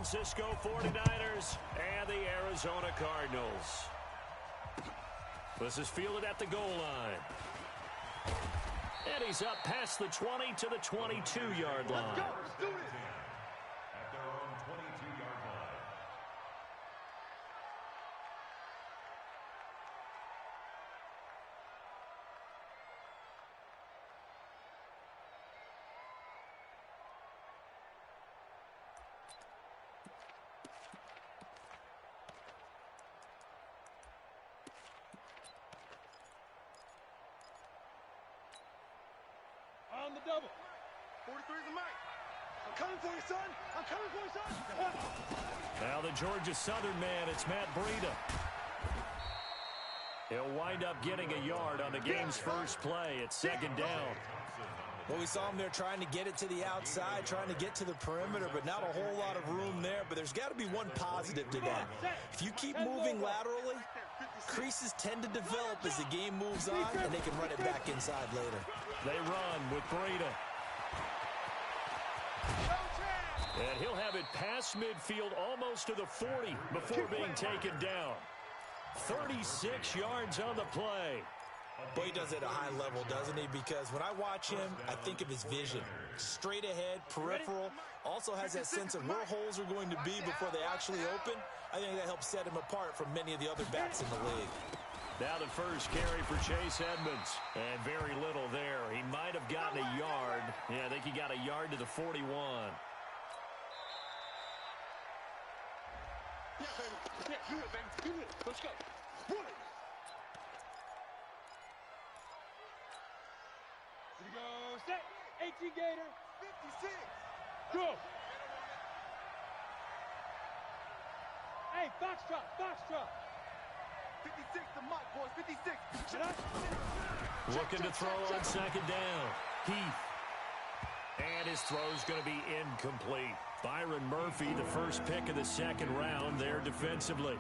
Francisco 49ers and the Arizona Cardinals. This is fielded at the goal line. And he's up past the 20 to the 22-yard line. Let's go. Let's do this. At their own 22-yard line. On the double. 43 is the mic. I'm coming for you, son. I'm coming for you, son. Now the Georgia Southern man, it's Matt Breida. He'll wind up getting a yard on the game's first play. It's second down. Well, we saw him there trying to get it to the outside, trying to get to the perimeter, but not a whole lot of room there. But there's got to be one positive to that. If you keep moving laterally, creases tend to develop as the game moves on, and they can run it back inside later. They run with Breida. And he'll have it past midfield almost to the 40 before being taken down. 36 yards on the play. Boy, he does it at a high level, doesn't he? Because when I watch him, I think of his vision. Straight ahead, peripheral. Also has that sense of where holes are going to be before they actually open. I think that helps set him apart from many of the other backs in the league. Now the first carry for Chase Edmonds. And very little there. He might have gotten a yard. Yeah, I think he got a yard to the 41. Yeah, baby. Yeah, do it, baby. Do it. Let's go. Run it. Here we go. Set. 18 Gator. 56. Go. Hey, Foxtrot. Foxtrot. 56 the mic, boys. 56. Shut up. Looking to throw on second down. Heath. And his throw's going to be incomplete. Byron Murphy, the first pick of the second round there defensively.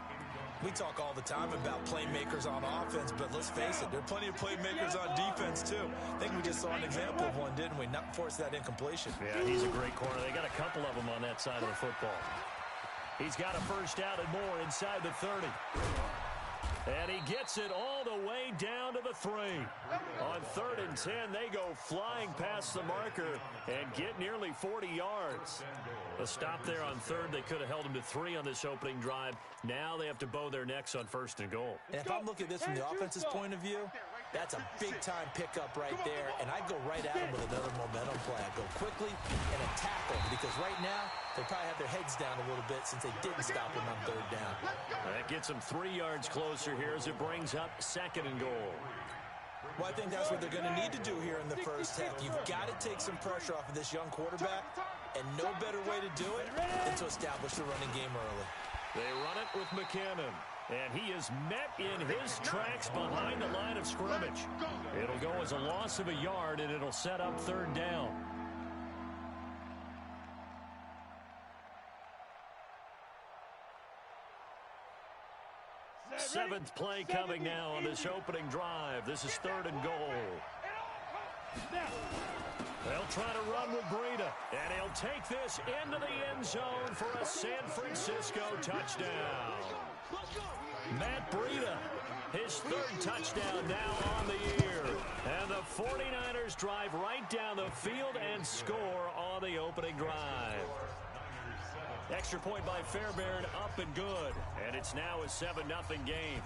We talk all the time about playmakers on offense, but let's face it, there are plenty of playmakers on defense, too. I think we just saw an example of one, didn't we? Not force that incompletion. Yeah, he's a great corner. They got a couple of them on that side of the football. He's got a first down and more inside the 30. And he gets it all the way down to the 3. On 3rd and 10, they go flying past the marker and get nearly 40 yards. A stop there on 3rd. They could have held him to 3 on this opening drive. Now they have to bow their necks on 1st and goal. And if I'm looking at this from the offense's point of view, that's a big-time pickup right there, and I'd go right at him with another momentum play. I'd go quickly and attack him, because right now they probably have their heads down a little bit since they didn't stop him on 3rd down. That gets them 3 yards closer here as it brings up 2nd and goal. Well, I think that's what they're going to need to do here in the first half. You've got to take some pressure off of this young quarterback, and no better way to do it than to establish the running game early. They run it with McKinnon, and he is met in his tracks behind the line of scrimmage. It'll go as a loss of a yard, and it'll set up 3rd down. Seventh play coming now on this opening drive. This is 3rd and goal. They'll try to run with Breida, and he'll take this into the end zone for a San Francisco touchdown. Matt Breida, his 3rd touchdown now on the year. And the 49ers drive right down the field and score on the opening drive. Extra point by Fairbairn, up and good. And it's now a 7-0 game.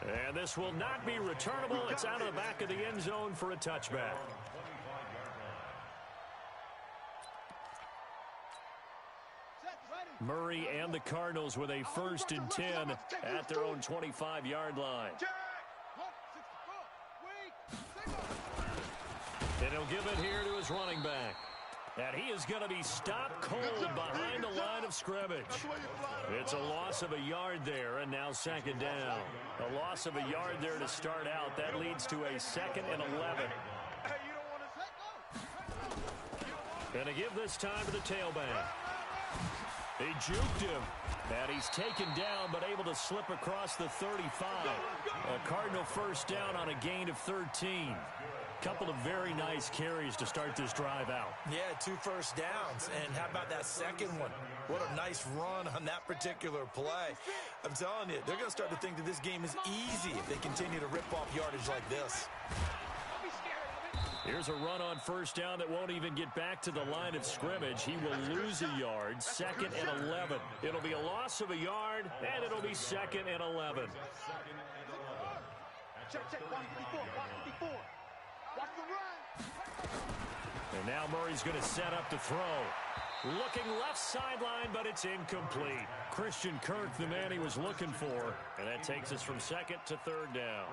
And this will not be returnable. It's out of the back of the end zone for a touchback. Murray and the Cardinals with a 1st and 10 at their own 25-yard line. And he'll give it here to his running back. And he is going to be stopped cold behind the line of scrimmage. It's a loss of a yard there, and now 2nd down. A loss of a yard there to start out. That leads to a 2nd and 11. And to give this time to the tailback. He juked him, and he's taken down but able to slip across the 35. A Cardinal first down on a gain of 13. Couple of very nice carries to start this drive out. Yeah, 2 first downs. And how about that second one? What a nice run on that particular play. I'm telling you, they're going to start to think that this game is easy if they continue to rip off yardage like this. Here's a run on first down that won't even get back to the line of scrimmage. He will lose a yard, 2nd and 11. It'll be a loss of a yard, and it'll be 2nd and 11. Check, 154. Watch the run. And now Murray's going to set up to throw. Looking left sideline, but it's incomplete. Christian Kirk, the man he was looking for. And that takes us from 2nd to 3rd down.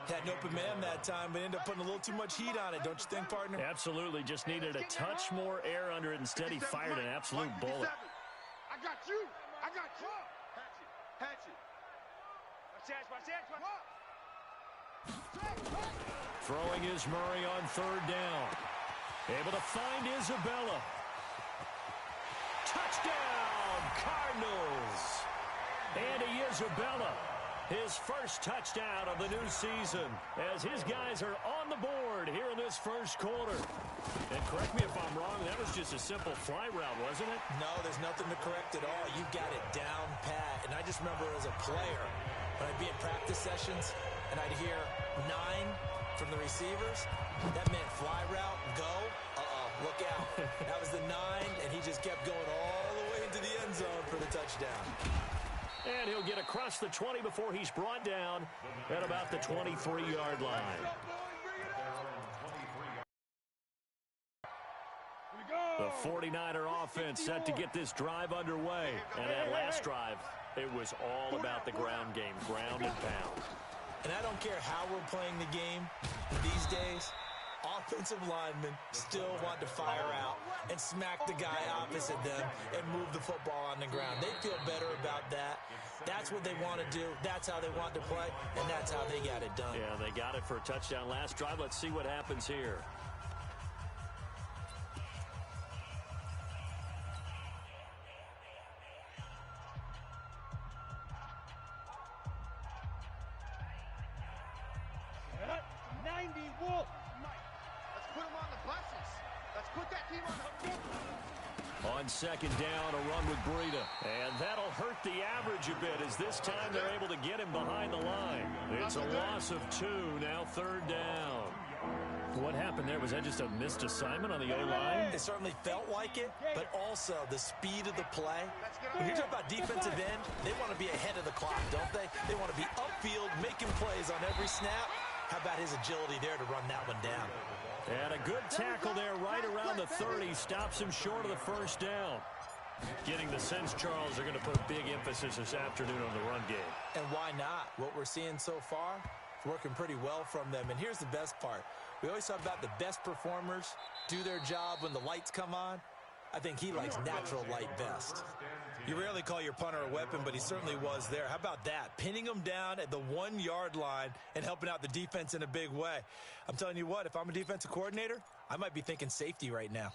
Had an open man that time, but ended up putting a little too much heat on it, don't you think, partner? Absolutely. Just needed a touch more air under it. Instead, he fired an absolute bullet. I got you. Hatchet. Throwing is Murray on 3rd down. Able to find Isabella. Touchdown, Cardinals. Andy Isabella, his first touchdown of the new season, as his guys are on the board here in this first quarter. And correct me if I'm wrong, that was just a simple fly route, wasn't it? No, there's nothing to correct at all. You got it down pat. And I just remember as a player, when I'd be in practice sessions, and I'd hear 9 from the receivers, that meant fly route, go, look out. That was the 9, and he just kept going all the way into the end zone for the touchdown. And he'll get across the 20 before he's brought down at about the 23-yard line. The 49er offense set to get this drive underway. And that last drive, it was all about the ground game, ground and pound. And I don't care how we're playing the game these days, offensive linemen still want to fire out and smack the guy opposite them and move the football on the ground. They feel better about that. That's what they want to do. That's how they want to play, and that's how they got it done. Yeah, they got it for a touchdown last drive. Let's see what happens here. On 2nd down, a run with Breida. And that'll hurt the average a bit, as this time they're able to get him behind the line. It's a loss of 2, now 3rd down. What happened there? Was that just a missed assignment on the O-line? It certainly felt like it, but also the speed of the play. When you talk about defensive end, they want to be ahead of the clock, don't they? They want to be upfield, making plays on every snap. How about his agility there to run that one down? And a good tackle there right around the 30. Stops him short of the 1st down. Getting the sense, Charles, they're going to put a big emphasis this afternoon on the run game. And why not? What we're seeing so far is working pretty well from them. And here's the best part. We always talk about the best performers do their job when the lights come on. I think he likes natural light best. You rarely call your punter a weapon, but he certainly was there. How about that? Pinning him down at the 1-yard line and helping out the defense in a big way. I'm telling you what, if I'm a defensive coordinator, I might be thinking safety right now.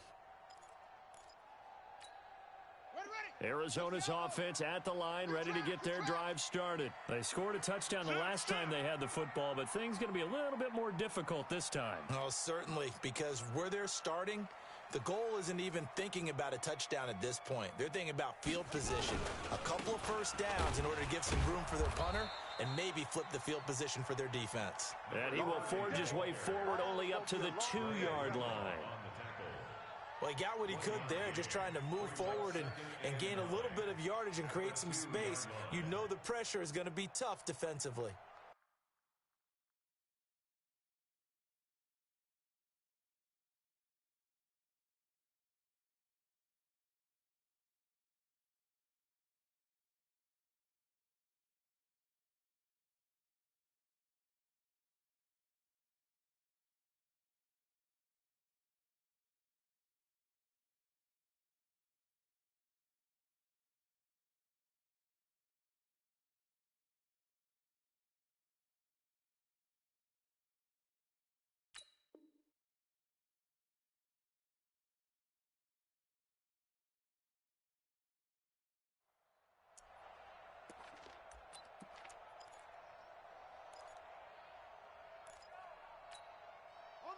Arizona's offense at the line, ready to get their drive started. They scored a touchdown the last time they had the football, but things going to be a little bit more difficult this time. Oh, certainly, because where they're starting, the goal isn't even thinking about a touchdown at this point. They're thinking about field position, a couple of first downs in order to give some room for their punter, and maybe flip the field position for their defense. And he will forge his way forward only up to the 2-yard line. Well, he got what he could there, just trying to move forward and gain a little bit of yardage and create some space. You know the pressure is going to be tough defensively.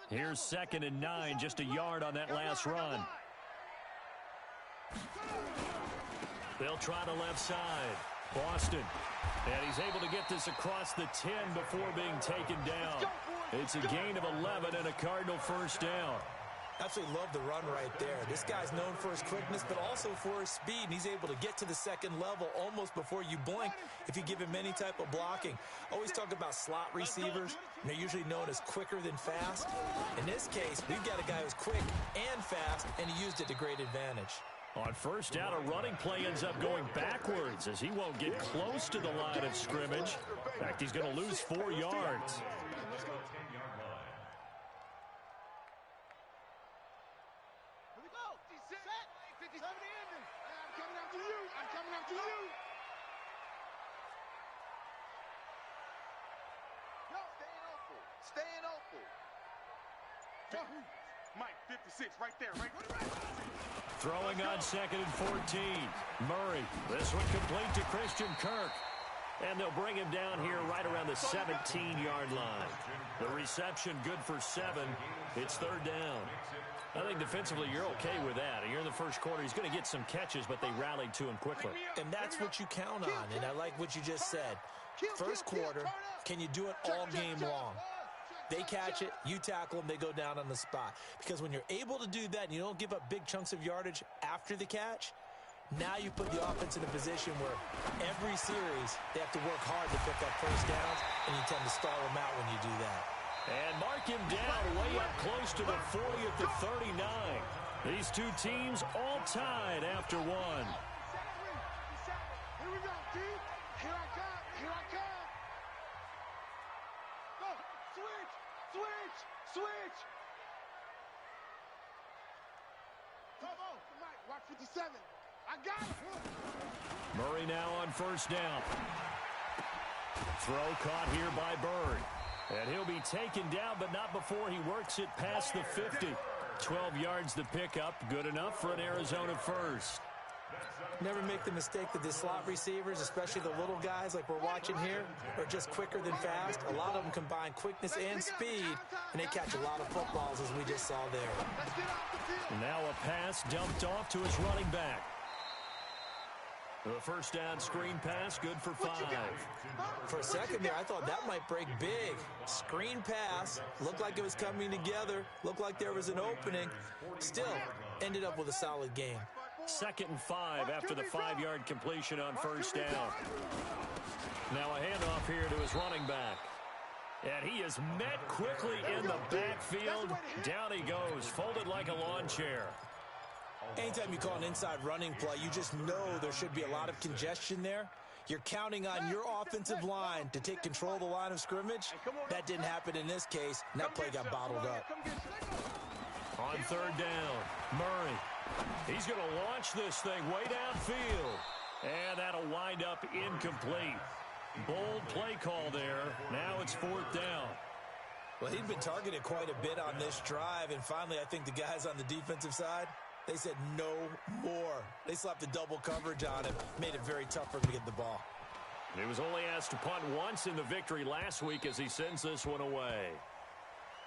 Here's 2nd and 9, just a yard on that last run. They'll try the left side. Boston. And he's able to get this across the 10 before being taken down. It's a gain of 11 and a Cardinal first down. Absolutely love the run right there. This guy's known for his quickness, but also for his speed, and he's able to get to the second level almost before you blink if you give him any type of blocking. Always talk about slot receivers, and they're usually known as quicker than fast. In this case, we've got a guy who's quick and fast, and he used it to great advantage. On first down, a running play ends up going backwards as he won't get close to the line of scrimmage. In fact, he's going to lose 4 yards. Mike, 56, right there, right? Throwing on 2nd and 14. Murray. This one complete to Christian Kirk. And they'll bring him down here right around the 17-yard line. The reception good for 7. It's 3rd down. I think defensively you're okay with that. You're in the first quarter. He's going to get some catches, but they rallied to him quickly. And that's what you count on, and I like what you just said. First quarter, can you do it all game long? They catch it, you tackle them, they go down on the spot. Because when you're able to do that and you don't give up big chunks of yardage after the catch, now you put the offense in a position where every series they have to work hard to pick up first downs, and you tend to stall them out when you do that. And mark him down way up close to the 40 at the 39. These two teams all tied after one. Here we go, D. Here I come. Here I come. Go. Switch. Switch. Switch. Come on. Mike, watch 57. I got it. Murray now on first down. Throw caught here by Bird. And he'll be taken down, but not before he works it past the 50. 12 yards to pick up. Good enough for an Arizona first. Never make the mistake that the slot receivers, especially the little guys like we're watching here, are just quicker than fast. A lot of them combine quickness and speed, and they catch a lot of footballs, as we just saw there. Now a pass dumped off to his running back. The first down screen pass, good for 5. For a second there, I thought that might break big. Screen pass, looked like it was coming together, looked like there was an opening. Still, ended up with a solid game. 2nd and 5 after the 5-yard completion on first down. Now a handoff here to his running back. And he is met quickly in the backfield. Down he goes, folded like a lawn chair. Anytime you call an inside running play, you just know there should be a lot of congestion there. You're counting on your offensive line to take control of the line of scrimmage. That didn't happen in this case, and that play got bottled up. On third down, Murray. He's going to launch this thing way downfield. And that'll wind up incomplete. Bold play call there. Now it's 4th down. Well, he'd been targeted quite a bit on this drive, and finally I think the guys on the defensive side, they said no more. They slapped the double coverage on him, made it very tough for him to get the ball. He was only asked to punt once in the victory last week as he sends this one away.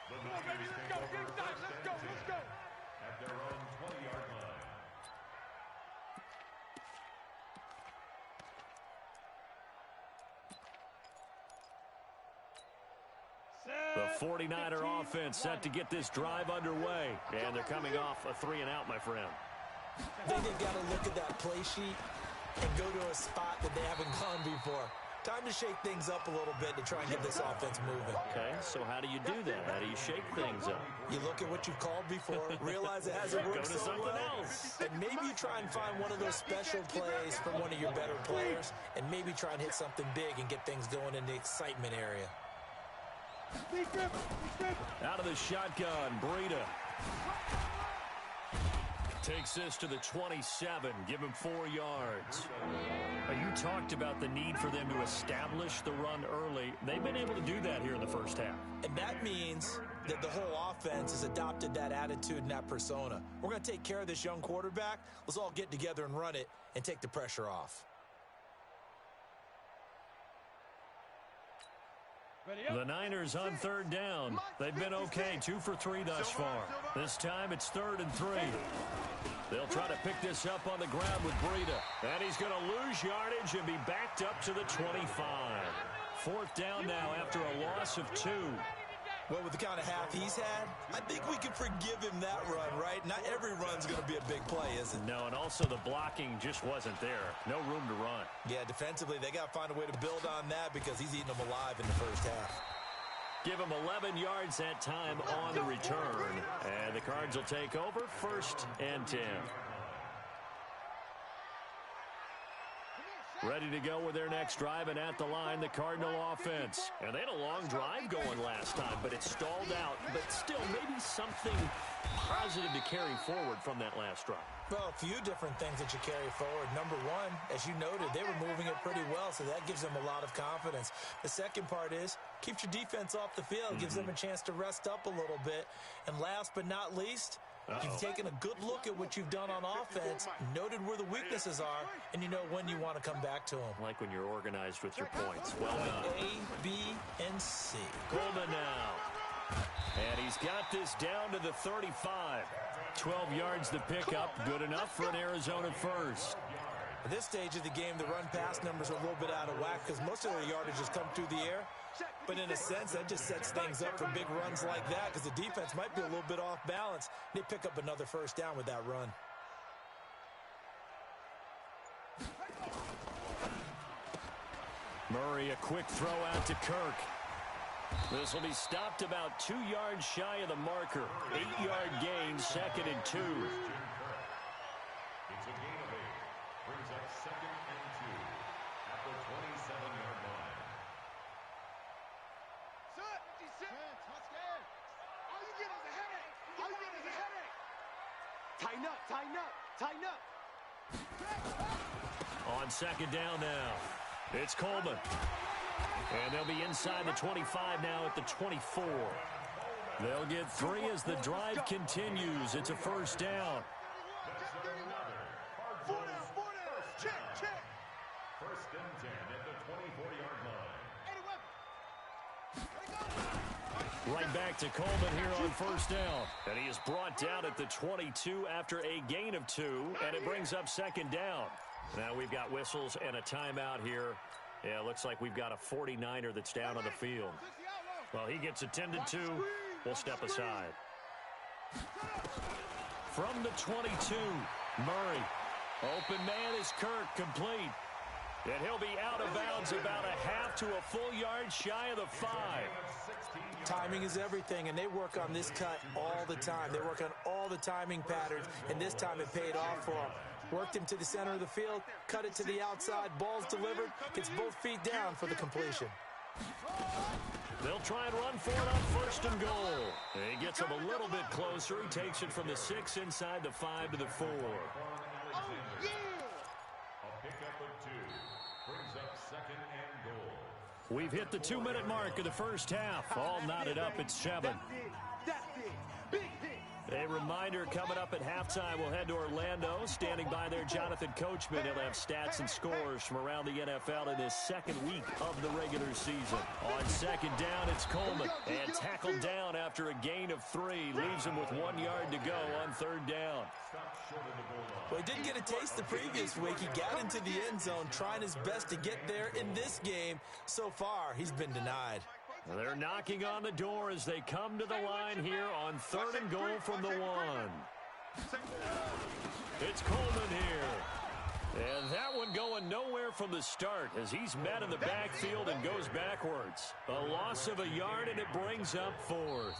Come on, baby, let's go. Get inside. Let's go. Let's go. At their own 20-yard line. The 49er offense set to get this drive underway. And they're coming off a 3-and-out, my friend. I think they've got to look at that play sheet and go to a spot that they haven't gone before. Time to shake things up a little bit to try and get this offense moving. Okay, so how do you do that? How do you shake things up? You look at what you've called before, realize it hasn't worked Go to so something well, else. and maybe you try and find one of those special plays from one of your better players, and maybe try and hit something big and get things going in the excitement area. Out of the shotgun, Breida. Takes this to the 27, give him 4 yards. Now, you talked about the need for them to establish the run early. They've been able to do that here in the first half. And that means that the whole offense has adopted that attitude and that persona. We're going to take care of this young quarterback. Let's all get together and run it and take the pressure off. The Niners on third down. They've been okay, 2 for 3 thus far. This time it's 3rd and 3. They'll try to pick this up on the ground with Breida. And he's going to lose yardage and be backed up to the 25. 4th down now after a loss of 2. Well, with the kind of half he's had, I think we can forgive him that run, right? Not every run's going to be a big play, is it? No, and also the blocking just wasn't there. No room to run. Yeah, defensively, they got to find a way to build on that because he's eating them alive in the first half. Give him 11 yards that time on the return. And the Cards will take over, 1st and 10. Ready to go with their next drive, and at the line, the Cardinal offense. And they had a long drive going last time, but it stalled out. But still, maybe something positive to carry forward from that last drive. Well, a few different things that you carry forward. Number one, as you noted, they were moving it pretty well, so that gives them a lot of confidence. The second part is, keeps your defense off the field, gives them a chance to rest up a little bit. And last but not least, you've taken a good look at what you've done on offense, noted where the weaknesses are, and you know when you want to come back to them. Like when you're organized with your points. Well done. A, B, and C. Coleman now. And he's got this down to the 35. 12 yards to pick up. Good enough for an Arizona first. At this stage of the game, the run-pass numbers are a little bit out of whack because most of their yardage has come through the air. But in a sense, that just sets things up for big runs like that because the defense might be a little bit off balance. They pick up another first down with that run. Murray, a quick throw out to Kirk. This will be stopped about 2 yards shy of the marker. 8-yard gain, 2nd and 2. It's a gain of 8. Brings up 2nd and 2 at the 27-yard line. All you get is a headache. All you get is a headache. Tighten up, tighten up, tighten up. On 2nd down now, it's Coleman. And they'll be inside the 25 now at the 24. They'll get 3 as the drive continues. It's a first down. Four down, check, check. 1st and 10 at the 24-yard line. Right back to Coleman here on first down. And he is brought down at the 22 after a gain of 2. And it brings up 2nd down. Now we've got whistles and a timeout here. Yeah, it looks like we've got a 49er that's down on the field. Well, he gets attended to. We'll step aside. From the 22, Murray. Open man is Kirk, complete. And he'll be out of bounds about a half to a full yard shy of the 5. Timing is everything, and they work on this cut all the time. They work on all the timing patterns, and this time it paid off for them. Worked him to the center of the field, cut it to the outside, ball's delivered, gets both feet down for the completion. They'll try and run for it on 1st and goal. And he gets him a little bit closer. He takes it from the 6 inside the 5 to the 4. A pickup of 2 brings up 2nd and goal. We've hit the 2-minute mark of the first half. All knotted up at 7. That's it. Big hit. A reminder coming up at halftime, we'll head to Orlando. Standing by there, Jonathan Coachman. He'll have stats and scores from around the NFL in his 2nd week of the regular season. On 2nd down, it's Coleman. And tackled down after a gain of 3. Leaves him with 1 yard to go on 3rd down. Well, he didn't get a taste the previous week. He got into the end zone, trying his best to get there in this game. So far, he's been denied. They're knocking on the door as they come to the line here on 3rd and goal from the 1. It's Coleman here. And that one going nowhere from the start as he's met in the backfield and goes backwards. A loss of a yard, and it brings up 4th.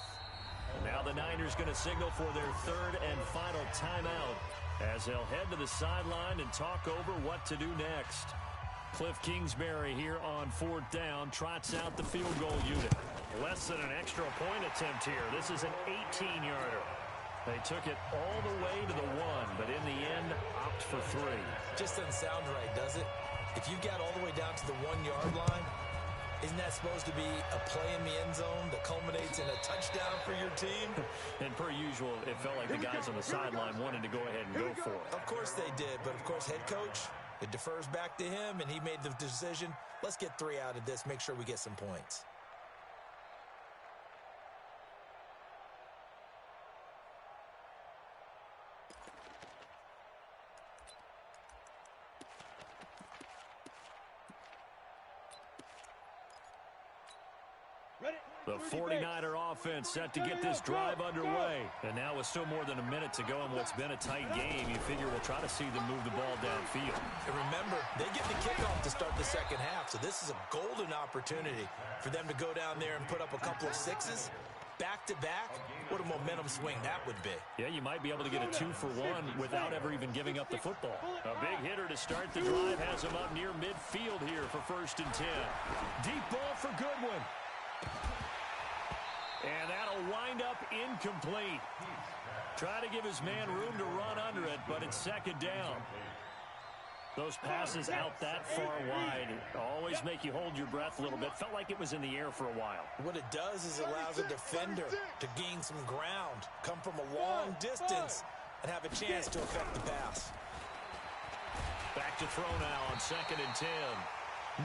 Now the Niners going to signal for their 3rd and final timeout as they'll head to the sideline and talk over what to do next. Cliff Kingsbury here on 4th down trots out the field goal unit. Less than an extra point attempt here. This is an 18-yarder. They took it all the way to the 1, but in the end, opt for 3. Just doesn't sound right, does it? If you've got all the way down to the 1-yard line, isn't that supposed to be a play in the end zone that culminates in a touchdown for your team? And per usual, it felt like the guys on the sideline wanted to go ahead and go for it. Of course they did, but of course head coach, it defers back to him, and he made the decision, let's get 3 out of this, make sure we get some points. The 49er offense set to get this drive underway. And now with still more than a minute to go in what's been a tight game, you figure we'll try to see them move the ball downfield. And remember, they get the kickoff to start the second half, so this is a golden opportunity for them to go down there and put up a couple of sixes. Back-to-back, what a momentum swing that would be. Yeah, you might be able to get a 2-for-1 without ever even giving up the football. A big hitter to start the drive has him up near midfield here for 1st and 10. Deep ball for Goodwin. And that'll wind up incomplete. Try to give his man room to run under it, but it's 2nd down. Those passes out that far wide always make you hold your breath a little bit. Felt like it was in the air for a while. What it does is it allows a defender to gain some ground, come from a long distance, and have a chance to affect the pass. Back to throw now on 2nd and 10.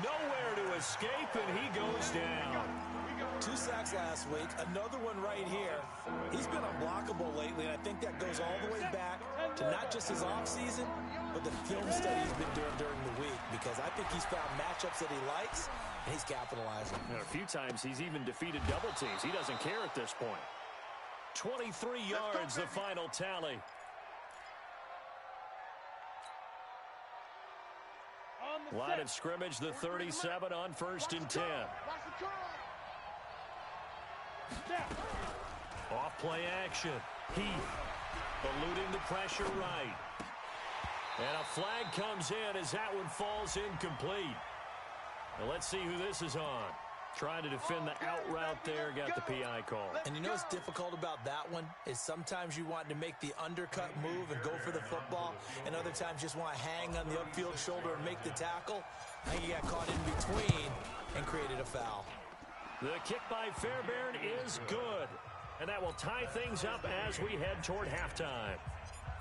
Nowhere to escape, and he goes down. 2 sacks last week, another one right here. He's been unblockable lately, and I think that goes all the way back to not just his offseason, but the film study he's been doing during the week, because I think he's found matchups that he likes, and he's capitalizing. A few times he's even defeated double teams. He doesn't care at this point. 23 yards, the final tally. Line of scrimmage, the 37 on 1st and 10. Off play action. Heath eluding the pressure right. And a flag comes in as that one falls incomplete. Now let's see who this is on. Trying to defend the out route there, got the PI call. And you know what's difficult about that one is sometimes you want to make the undercut move and go for the football, and other times just want to hang on the upfield shoulder and make the tackle. I think he got caught in between and created a foul. The kick by Fairbairn is good, and that will tie things up as we head toward halftime.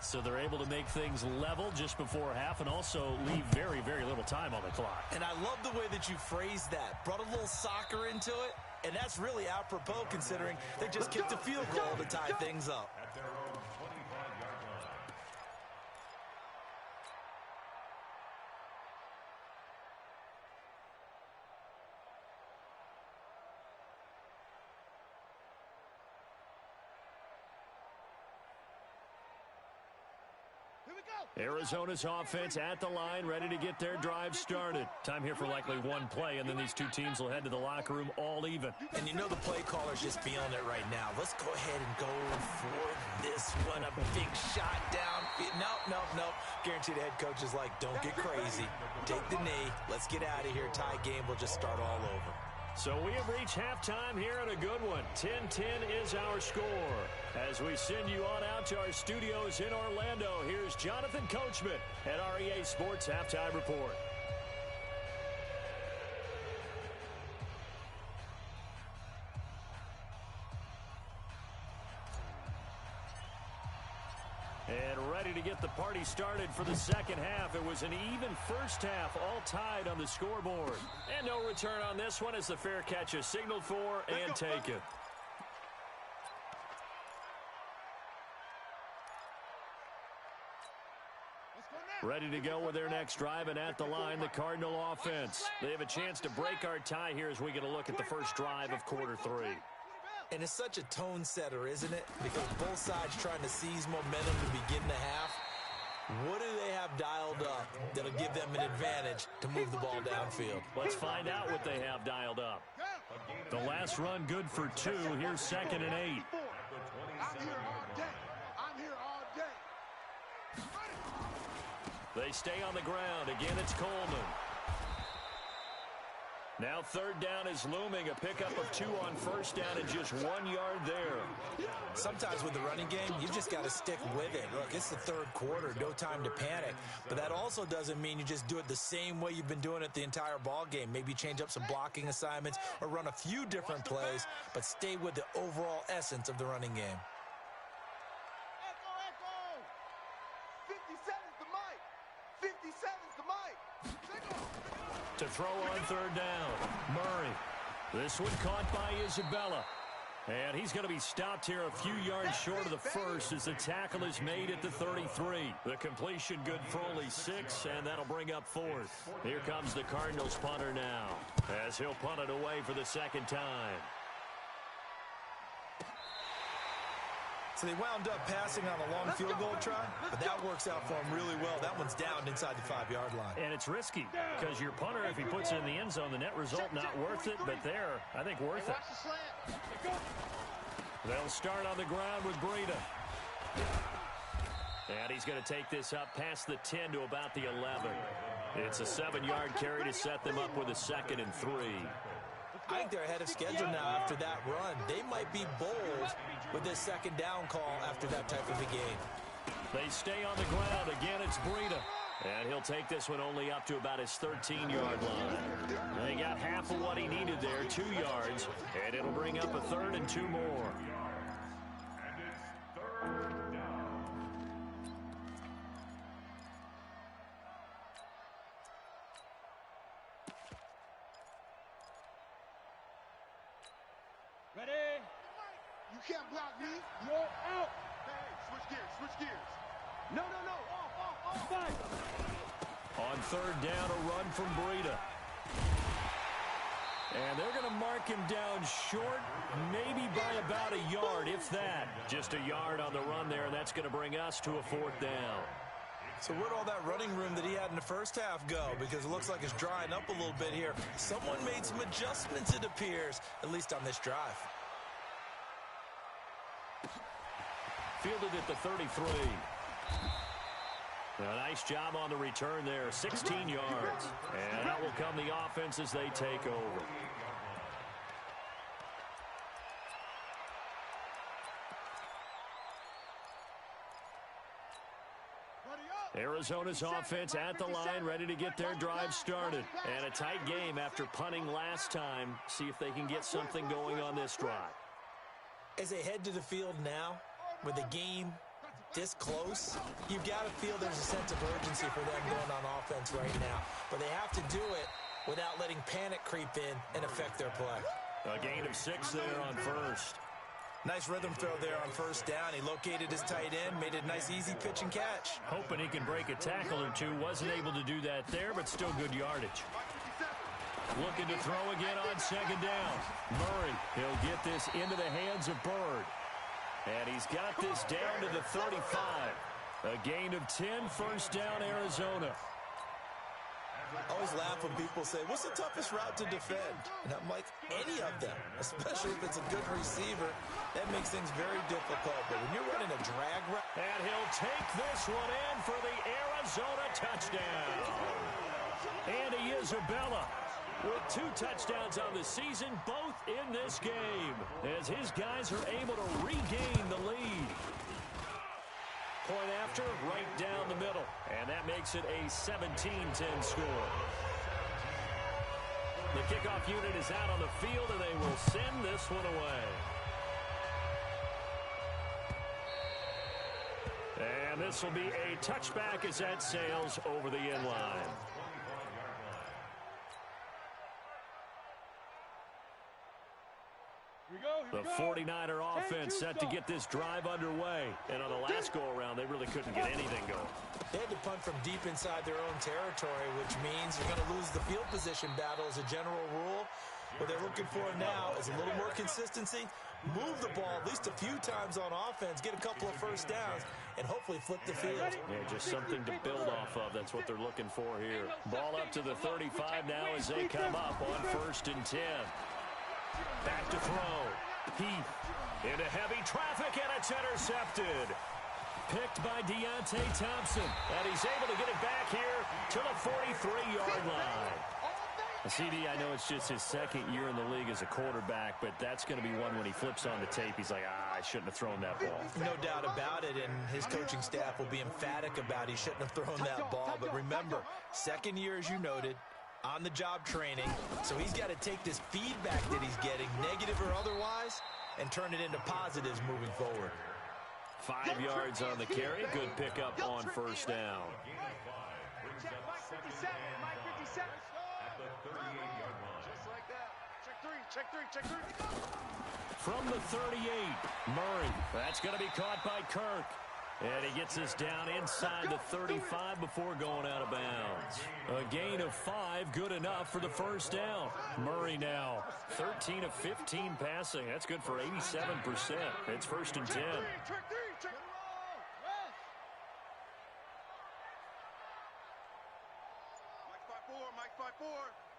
So they're able to make things level just before half and also leave very, very little time on the clock. And I love the way that you phrased that. Brought a little soccer into it, and that's really apropos considering they just kicked a field goal to tie things up. At their own 25-yard line. Arizona's offense at the line, ready to get their drive started. Time here for likely one play, and then these two teams will head to the locker room all even. And you know the play caller's just feeling it right now. Let's go ahead and go for this one. A big shot down. No. Guaranteed the head coach is like, don't get crazy. Take the knee. Let's get out of here. Tie game will just start all over. So we have reached halftime here in a good one. 10-10 is our score. As we send you on out to our studios in Orlando, here's Jonathan Coachman at REA Sports Halftime Report. And ready to get the party started for the second half. It was an even first half, all tied on the scoreboard. And no return on this one as the fair catch is signaled for and taken. Ready to go with their next drive, and at the line, the Cardinal offense. They have a chance to break our tie here as we get a look at the first drive of quarter 3. And it's such a tone setter, isn't it? Because both sides trying to seize momentum to begin the half. What do they have dialed up that'll give them an advantage to move the ball downfield? Let's find out what they have dialed up. The last run good for 2. Here's 2nd and 8. I'm here all day. I'm here all day. They stay on the ground. Again, it's Coleman. Now 3rd down is looming. A pickup of 2 on 1st down and just 1 yard there. Sometimes with the running game, you just got to stick with it. Look, it's the 3rd quarter, no time to panic. But that also doesn't mean you just do it the same way you've been doing it the entire ball game. Maybe change up some blocking assignments or run a few different plays, but stay with the overall essence of the running game. Echo. 57's the mic. 57's the mic. To throw on 3rd down, Murray. This one caught by Isabella. And he's going to be stopped here a few yards short of the first as the tackle is made at the 33. The completion good for only 6, and that'll bring up 4th. Here comes the Cardinals punter now, as he'll punt it away for the 2nd time. So they wound up passing on a long field goal try, but that works out for them really well. That one's down inside the 5-yard line. And it's risky because your punter, if he puts it in the end zone, the net result not worth it, but there, I think worth it. They'll start on the ground with Breida. And he's going to take this up past the 10 to about the 11. It's a 7-yard carry to set them up with a 2nd and 3. I think they're ahead of schedule now after that run. They might be bold with this 2nd down call after that type of a game. They stay on the ground. Again, it's Breida. And he'll take this one only up to about his 13-yard line. They got half of what he needed there, 2 yards. And it'll bring up a 3rd and 2 more. And it's 3rd down. Ready? You can't block me. You're out. Hey, switch gears. No. Off. Fight. On 3rd down, a run from Breida. And they're going to mark him down short, maybe by about a yard, if that. Just a yard on the run there, and that's going to bring us to a 4th down. So where'd all that running room that he had in the first half go? Because it looks like it's drying up a little bit here. Someone made some adjustments, it appears, at least on this drive. Fielded at the 33. A nice job on the return there, 16 yards. And out will come the offense as they take over. Arizona's offense at the line, ready to get their drive started. And a tight game after punting last time. See if they can get something going on this drive. As they head to the field now, with the game this close, you've got to feel there's a sense of urgency for them going on offense right now. But they have to do it without letting panic creep in and affect their play. A gain of 6 there on 1st. Nice rhythm throw there on 1st down. He located his tight end, made a nice easy pitch and catch. Hoping he can break a tackle or two. Wasn't able to do that there, but still good yardage. Looking to throw again on 2nd down. Murray, he'll get this into the hands of Bird. And he's got this down to the 35. A gain of 10, 1st down, Arizona. I always laugh when people say, what's the toughest route to defend? And I'm like, any of them, especially if it's a good receiver. That makes things very difficult. But when you're running a drag route. And he'll take this one in for the Arizona touchdown. Andy Isabella with 2 touchdowns on the season, both in this game, as his guys are able to regain the lead. Point after, right down the middle, and that makes it a 17-10 score. The kickoff unit is out on the field, and they will send this one away. And this will be a touchback as that sails over the end line. The 49er offense set to get this drive underway. And on the last go-around, they really couldn't get anything going. They had to punt from deep inside their own territory, which means you're going to lose the field position battle as a general rule. What they're looking for now is a little more consistency, move the ball at least a few times on offense, get a couple of 1st downs, and hopefully flip the field. Yeah, just something to build off of. That's what they're looking for here. Ball up to the 35 now as they come up on 1st and 10. Back to throw. Heath into heavy traffic, and it's intercepted. Picked by Deontay Thompson, and he's able to get it back here to the 43-yard line. CD, I know it's just his 2nd year in the league as a quarterback, but that's going to be one when he flips on the tape, he's like, I shouldn't have thrown that ball. No doubt about it, and his coaching staff will be emphatic about he shouldn't have thrown that ball. But remember, 2nd year, as you noted, on-the-job training, so he's got to take this feedback that he's getting, negative or otherwise, and turn it into positives moving forward. 5 yards on the carry. Good pickup on 1st down. Check three. From the 38, Murray. That's going to be caught by Kirk. And he gets us down inside the 35 before going out of bounds. A gain of 5, good enough for the first down. Murray now, 13 of 15 passing. That's good for 87%. It's 1st and 10.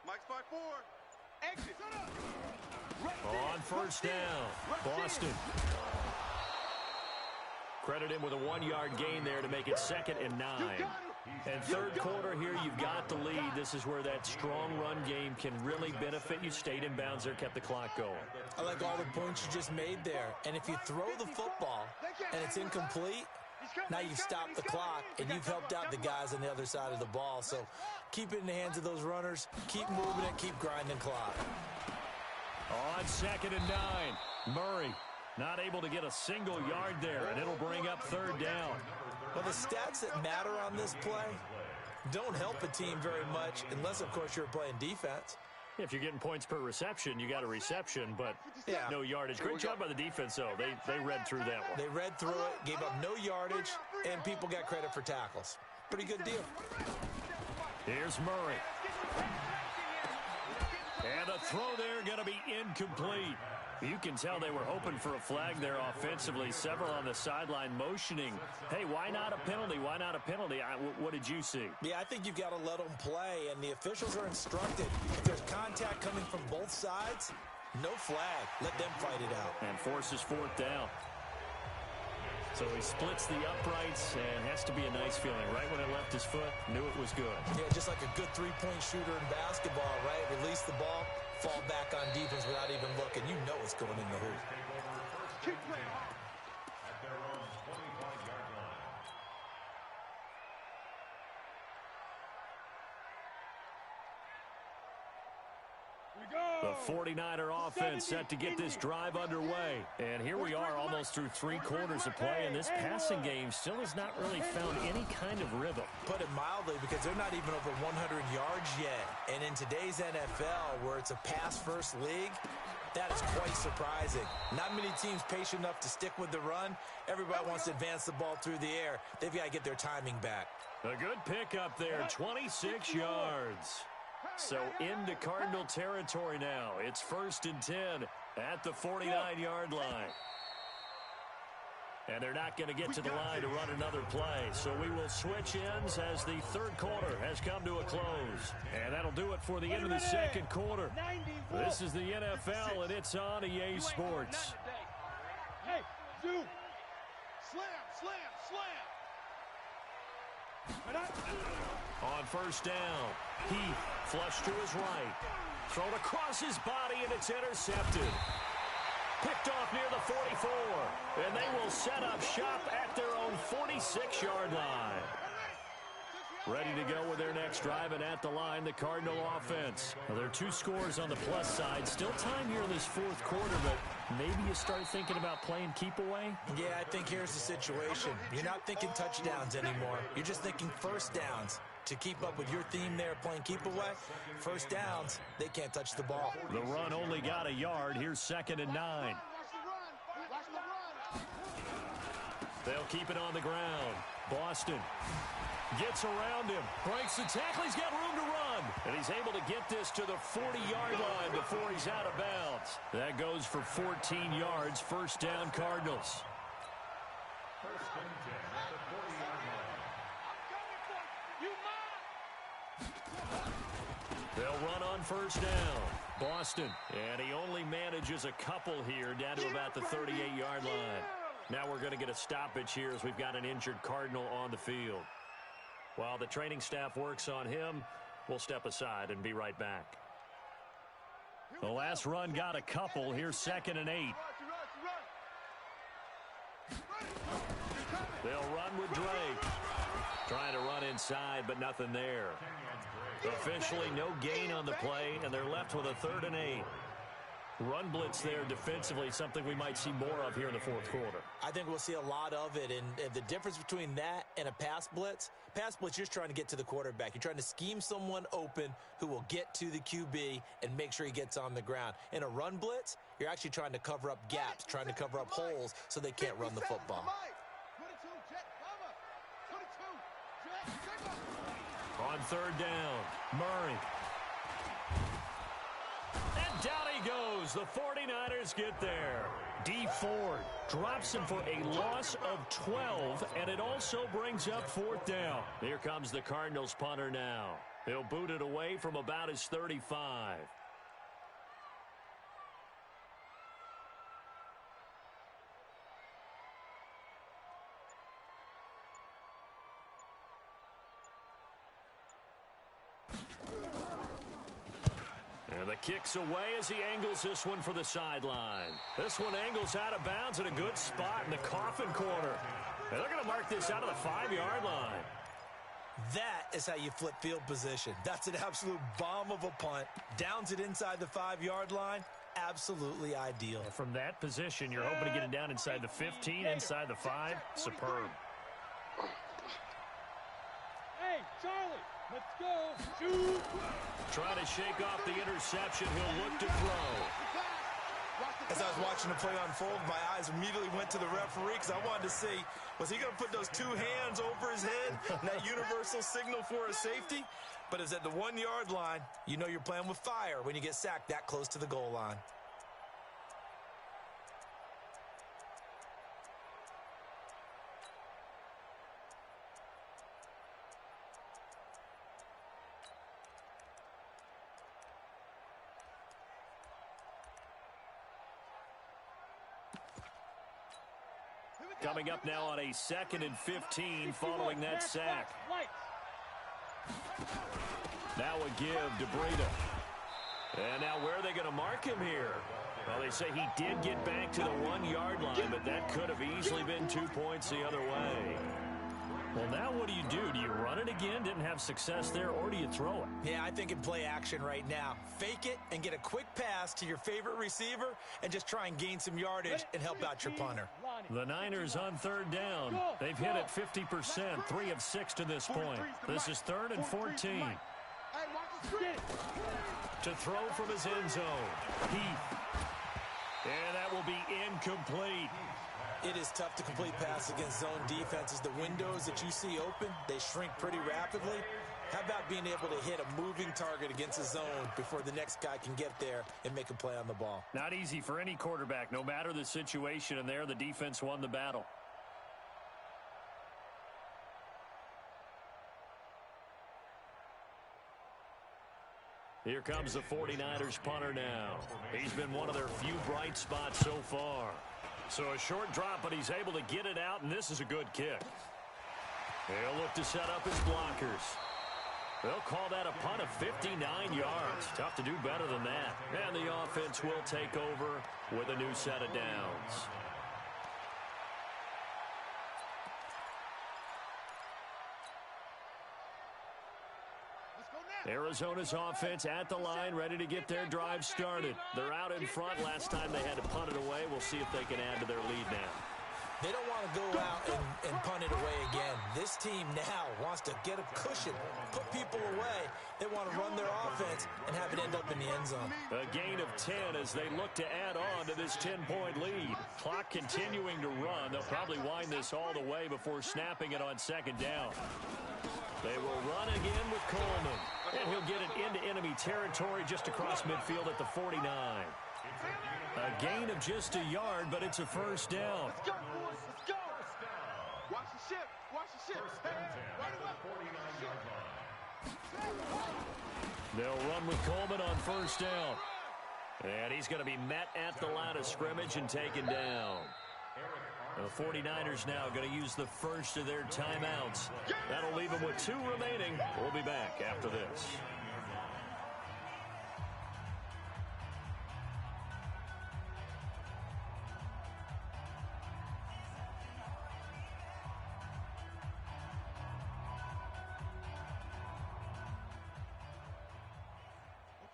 Mike's 5-4. Exit. On first down, Boston. Credit him with a 1-yard gain there to make it 2nd and 9. And third quarter here, you've got the lead. This is where that strong run game can really benefit you. Stayed in bounds there, kept the clock going. I like all the points you just made there. And if you throw the football and it's incomplete, now you've stopped the clock and you've helped out the guys on the other side of the ball. So keep it in the hands of those runners. Keep moving it. Keep grinding clock. On 2nd and 9, Murray not able to get a single yard there, and it'll bring up 3rd down. Well, the stats that matter on this play don't help a team very much unless, of course, you're playing defense. If you're getting points per reception, you got a reception, but yeah, no yardage. Great job by the defense, though. They read through that one. They read through it, gave up no yardage, and people got credit for tackles. Pretty good deal. Here's Murray. And the throw there going to be incomplete. You can tell they were hoping for a flag there offensively. Several on the sideline motioning, hey, why not a penalty? Why not a penalty? What did you see? Yeah, I think you've got to let them play, and the officials are instructed. If there's contact coming from both sides, no flag. Let them fight it out. And forces 4th down. So he splits the uprights, and has to be a nice feeling. Right when it left his foot, knew it was good. Yeah, just like a good three-point shooter in basketball, right? Release the ball, fall back on defense without even looking. You know it's going in the hoop. At their own 25-yard line. The 49er offense set to get this drive underway. And here we are almost through 3 quarters of play, and this passing game still has not really found any kind of rhythm. Put it mildly, because they're not even over 100 yards yet. And in today's NFL, where it's a pass-first league, that is quite surprising. Not many teams patient enough to stick with the run. Everybody wants to advance the ball through the air. They've got to get their timing back. A good pickup there, 26 yards. So into Cardinal territory now. It's 1st and 10 at the 49-yard line. And they're not going to get to the line to run another play. So we will switch ends as the third quarter has come to a close. And that'll do it for the end of the second quarter. This is the NFL, and it's on EA Sports. Hey, Zoo. Slam. On first down, Heath flushed to his right. Thrown across his body, and it's intercepted. Picked off near the 44, and they will set up shop at their own 46-yard line. Ready to go with their next drive, and at the line, the Cardinal offense. Well, there are 2 scores on the plus side. Still time here in this fourth quarter, but maybe you start thinking about playing keep away? Yeah, I think here's the situation. You're not thinking touchdowns anymore. You're just thinking first downs. To keep up with your theme there, playing keep away, first downs, they can't touch the ball. The run only got a yard. Here's 2nd and 9. They'll keep it on the ground. Boston gets around him, breaks the tackle. He's got room to run, and he's able to get this to the 40-yard line before he's out of bounds. That goes for 14 yards. First down, Cardinals. 1st and 10 at the 40-yard line. They'll run on first down. Boston, and he only manages a couple here down to about the 38-yard line. Now we're going to get a stoppage here as we've got an injured Cardinal on the field. While the training staff works on him, we'll step aside and be right back. The last run got a couple. Here's 2nd and 8. They'll run with Drake. Trying to run inside, but nothing there. Officially no gain on the play, and they're left with a 3rd and 8. Run blitz there defensively, something we might see more of here in the fourth quarter. I think we'll see a lot of it, and the difference between that and a pass blitz, you're just trying to get to the quarterback. You're trying to scheme someone open who will get to the QB and make sure he gets on the ground. In a run blitz, you're actually trying to cover up gaps, trying to cover up holes so they can't run the football. On third down, Murray. And down he goes. The 49ers get there. D Ford drops him for a loss of 12, and it also brings up fourth down. Here comes the Cardinals punter now. He'll boot it away from about his 35. And the kick's away as he angles this one for the sideline. This one angles out of bounds at a good spot in the coffin corner. And they're going to mark this out of the 5-yard line. That is how you flip field position. That's an absolute bomb of a punt. Downs it inside the 5-yard line. Absolutely ideal. From that position, you're hoping to get it down inside the 15, inside the 5. Superb. Hey, Charlie, let's go. Shoot. Trying to shake off the interception. He'll look to throw. As I was watching the play unfold, my eyes immediately went to the referee because I wanted to see, was he going to put those two hands over his head, that universal signal for a safety? But it's at the 1-yard line. You know you're playing with fire when you get sacked that close to the goal line. Coming up now on a 2nd and 15 following that sack. Now a give to Breida. And now where are they going to mark him here? Well, they say he did get back to the 1-yard line, but that could have easily been 2 points the other way. Well, now what do? Do you run it again? Didn't have success there, or do you throw it? Yeah, I think in play action right now. Fake it and get a quick pass to your favorite receiver and just try and gain some yardage and help out your punter. The Niners on third down. They've hit it 50%, 3 of 6 to this point. This is 3rd and 14. To throw from his end zone. Heath. And that will be incomplete. It is tough to complete passes against zone defenses. The windows that you see open, they shrink pretty rapidly. How about being able to hit a moving target against a zone before the next guy can get there and make a play on the ball? Not easy for any quarterback, no matter the situation, and there the defense won the battle. Here comes the 49ers punter now. He's been one of their few bright spots so far. So a short drop, but he's able to get it out, and this is a good kick. He'll look to set up his blockers. They'll call that a punt of 59 yards. Tough to do better than that. And the offense will take over with a new set of downs. Arizona's offense at the line, ready to get their drive started. They're out in front. Last time they had to punt it away. We'll see if they can add to their lead now. They don't want to go out and punt it away again. This team now wants to get a cushion, put people away. They want to run their offense and have it end up in the end zone. A gain of 10 as they look to add on to this 10-point lead. Clock continuing to run. They'll probably wind this all the way before snapping it on 2nd down. They will run again with Coleman. And he'll get it into enemy territory just across midfield at the 49. A gain of just a yard, but it's a first down. Let's go, boys. Let's go. Watch the ship. Watch the ship. They'll run with Coleman on first down. And he's going to be met at the line of scrimmage and taken down. The 49ers now going to use the first of their timeouts. That'll leave them with 2 remaining. We'll be back after this.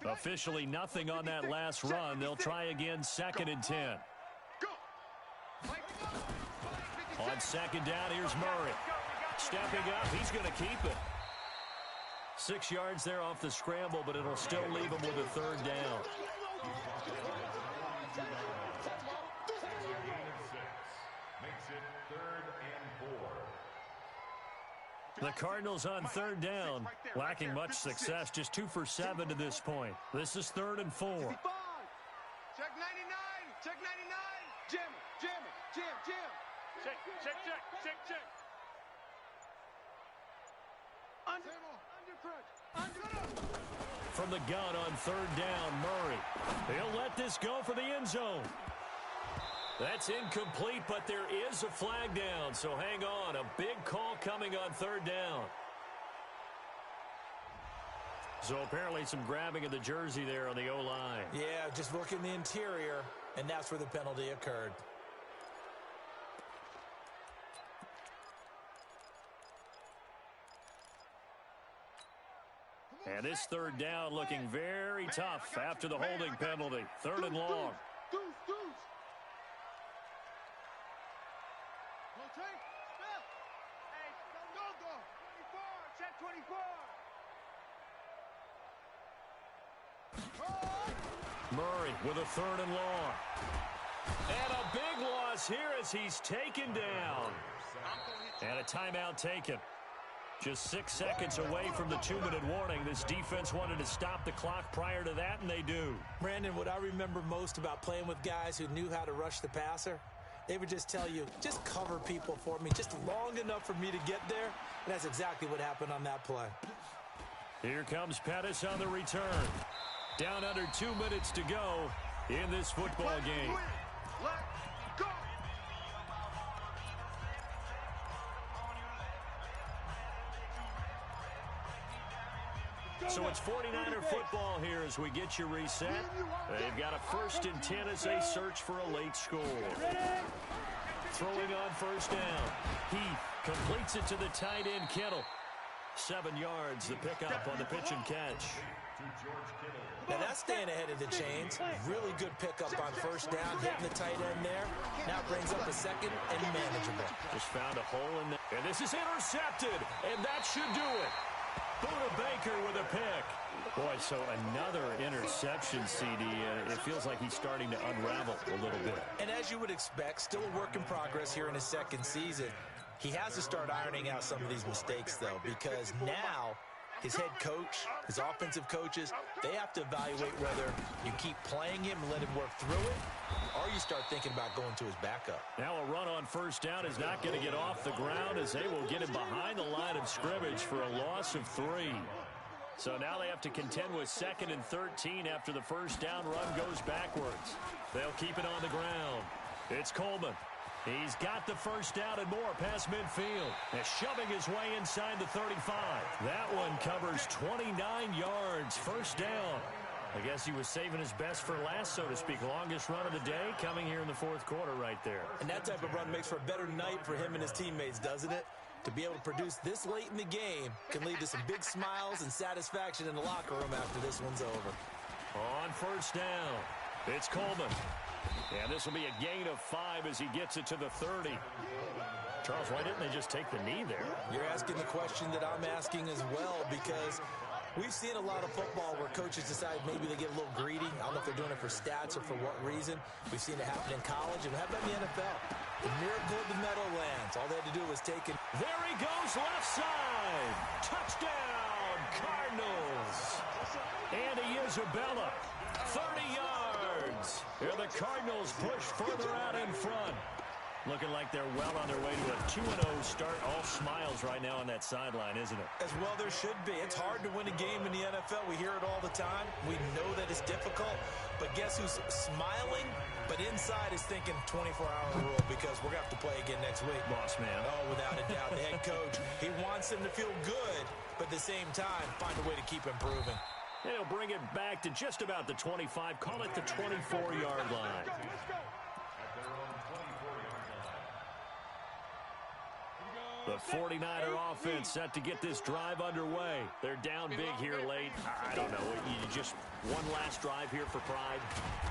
Officially nothing on that last run. They'll try again, 2nd and 10. On 2nd down, here's Murray. Stepping up, he's going to keep it. 6 yards there off the scramble, but it'll still leave him with a 3rd down. Makes it 3rd and 4. The Cardinals on third down, lacking much success, just 2 for 7 to this point. This is 3rd and 4. Check 99. Check 99. Jam it. Jam it. Jam, jam. Check, check, check, check, check. Under crunch. From the gun on 3rd down, Murray. He'll let this go for the end zone. That's incomplete, but there is a flag down, so hang on. A big call coming on 3rd down. So apparently some grabbing of the jersey there on the O-line. Yeah, just working the interior, and that's where the penalty occurred. And this 3rd down looking very tough after the holding penalty. 3rd and long. Check 24. Murray with a 3rd and long. And a big loss here as he's taken down. And a timeout taken. Just 6 seconds away from the 2-minute warning. This defense wanted to stop the clock prior to that, and they do. Brandon, what I remember most about playing with guys who knew how to rush the passer, they would just tell you, just cover people for me, just long enough for me to get there. And that's exactly what happened on that play. Here comes Pettis on the return. Down under 2 minutes to go in this football game. So it's 49er football here as we get you reset. They've got a 1st and 10 as they search for a late score. Throwing on 1st down. Heath completes it to the tight end, Kittle. 7 yards, the pickup on the pitch and catch. Now that's staying ahead of the chains. Really good pickup on 1st down, hitting the tight end there. Now brings up a 2nd and manageable. Just found a hole in there. And this is intercepted, and that should do it. Buda Baker with a pick. Boy, so another interception, CD. It feels like he's starting to unravel a little bit. And as you would expect, still a work in progress here in his 2nd season. He has to start ironing out some of these mistakes, though, because now his head coach, his offensive coaches, they have to evaluate whether you keep playing him and let him work through it, or you start thinking about going to his backup. Now a run on 1st down is not going to get off the ground as they will get him behind the line of scrimmage for a loss of 3. So now they have to contend with 2nd and 13 after the 1st down run goes backwards. They'll keep it on the ground. It's Coleman. He's got the 1st down and more past midfield. And shoving his way inside the 35. That one covers 29 yards. 1st down. I guess he was saving his best for last, so to speak. Longest run of the day coming here in the 4th quarter right there. And that type of run makes for a better night for him and his teammates, doesn't it? To be able to produce this late in the game can lead to some big smiles and satisfaction in the locker room after this one's over. On 1st down, it's Coleman. And this will be a gain of 5 as he gets it to the 30. Charles, why didn't they just take the knee there? You're asking the question that I'm asking as well, because we've seen a lot of football where coaches decide maybe they get a little greedy. I don't know if they're doing it for stats or for what reason. We've seen it happen in college, and how about in the NFL? The miracle of the Meadowlands. All they had to do was take it. There he goes, left side. Touchdown, Cardinals. Andy Isabella, 30 yards. Here the Cardinals push further out in front. Looking like they're well on their way to a 2-0 start. All smiles right now on that sideline, isn't it? As well there should be. It's hard to win a game in the NFL. We hear it all the time. We know that it's difficult. But guess who's smiling? But inside is thinking 24-hour rule, because we're going to have to play again next week. Boss man. Oh, without a doubt. The head coach, he wants them to feel good, but at the same time, find a way to keep improving. And he'll bring it back to just about the 25. Call it the 24-yard line. The 49er offense set to get this drive underway. They're down big here late. I don't know. You just one last drive here for pride.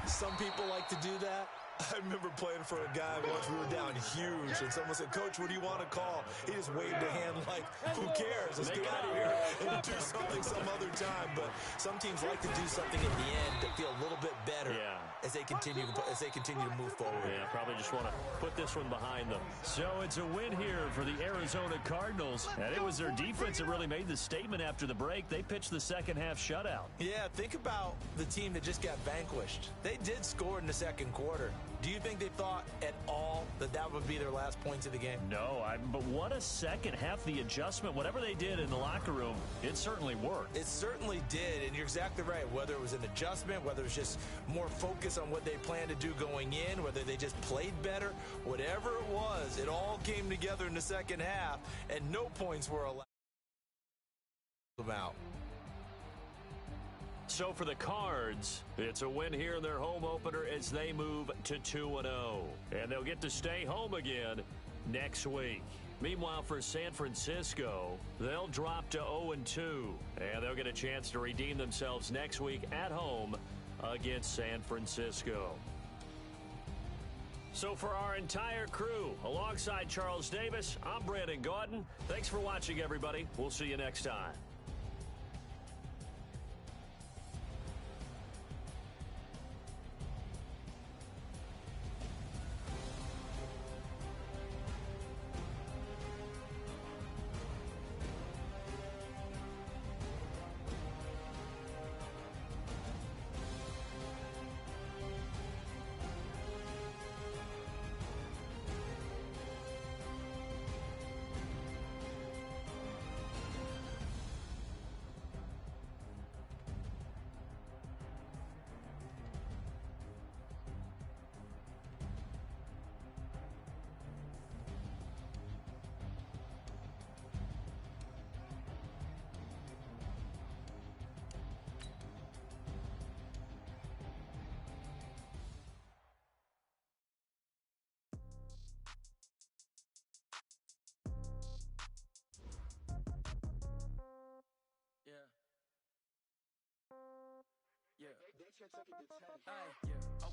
Some people like to do that. I remember playing for a guy once. We were down huge, and someone said, "Coach, what do you want to call?" He just waved a hand like, "Who cares? Let's get out of here and do something some other time." But some teams like to do something at the end to feel a little bit better. Yeah. as they continue to move forward. Yeah, probably just want to put this one behind them. So it's a win here for the Arizona Cardinals, and it was their defense that really made the statement after the break. They pitched the second half shutout. Yeah, think about the team that just got vanquished. They did score in the second quarter. Do you think they thought at all that that would be their last points of the game? No, but what a second half. The adjustment, whatever they did in the locker room, it certainly worked. It certainly did, and you're exactly right. Whether it was an adjustment, whether it was just more focus on what they planned to do going in, whether they just played better, whatever it was, it all came together in the second half, and no points were allowed out. So for the Cards, it's a win here in their home opener as they move to 2-0. And they'll get to stay home again next week. Meanwhile, for San Francisco, they'll drop to 0-2. And they'll get a chance to redeem themselves next week at home against San Francisco. So for our entire crew, alongside Charles Davis, I'm Brandon Gaudin. Thanks for watching, everybody. We'll see you next time.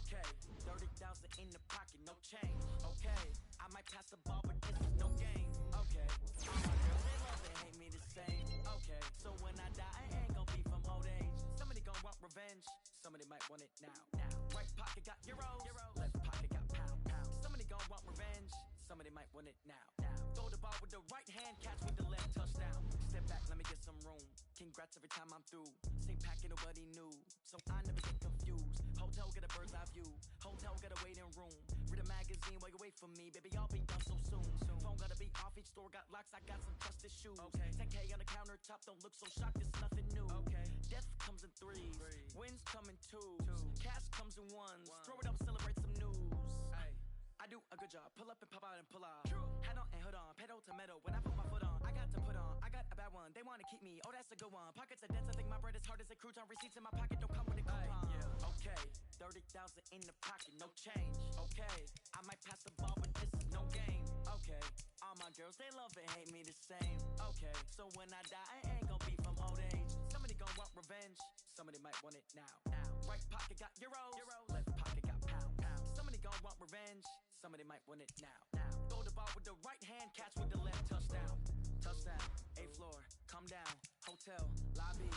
Okay, 30,000 in the pocket, no change. Okay, I might pass the ball, but this is no game. Okay, all my girls, they love and hate me the same. Okay, so when I die, I ain't gonna be from old age. Somebody gonna want revenge, somebody might want it now. Right pocket got euros, left pocket got pound. Somebody gonna want revenge, somebody might want it now. Throw the ball with the right hand, catch with the left, touchdown. Step back, let me get some room. Congrats every time I'm through. Same packet, nobody knew, so I never get confused. Hotel, get a bird's eye view. Hotel, get a waiting room. Read a magazine while you wait for me. Baby, I'll be done so soon. Phone gotta be off, each store got locks. I got some trusted shoes. Okay. 10K on the countertop, don't look so shocked, it's nothing new. Okay. Death comes in threes. Wins come in twos. Cash comes in ones. Throw it up, celebrate some news. Ay. I do a good job. Pull up and pop out and pull off. Hat on and hood on. Pedal to metal. When I put my foot on, I got to put on. I got a bad one. They want to keep me. Oh, that's a good one. Pockets are dense. I think my bread is hard as a crouton. Receipts in my pocket don't come with a coupon. Okay. 30,000 in the pocket. No change. Okay. I might pass the ball, but this is no game. Okay. All my girls, they love and hate me the same. Okay. So when I die, I ain't gonna be from old age. Somebody gonna want revenge. Somebody might want it now. Right pocket got euros. Left pocket got pound. Somebody gonna want revenge. Somebody might want it now. Throw the ball with the right hand, catch with the left, touchdown. Touchdown, 8th floor, come down, hotel, lobby.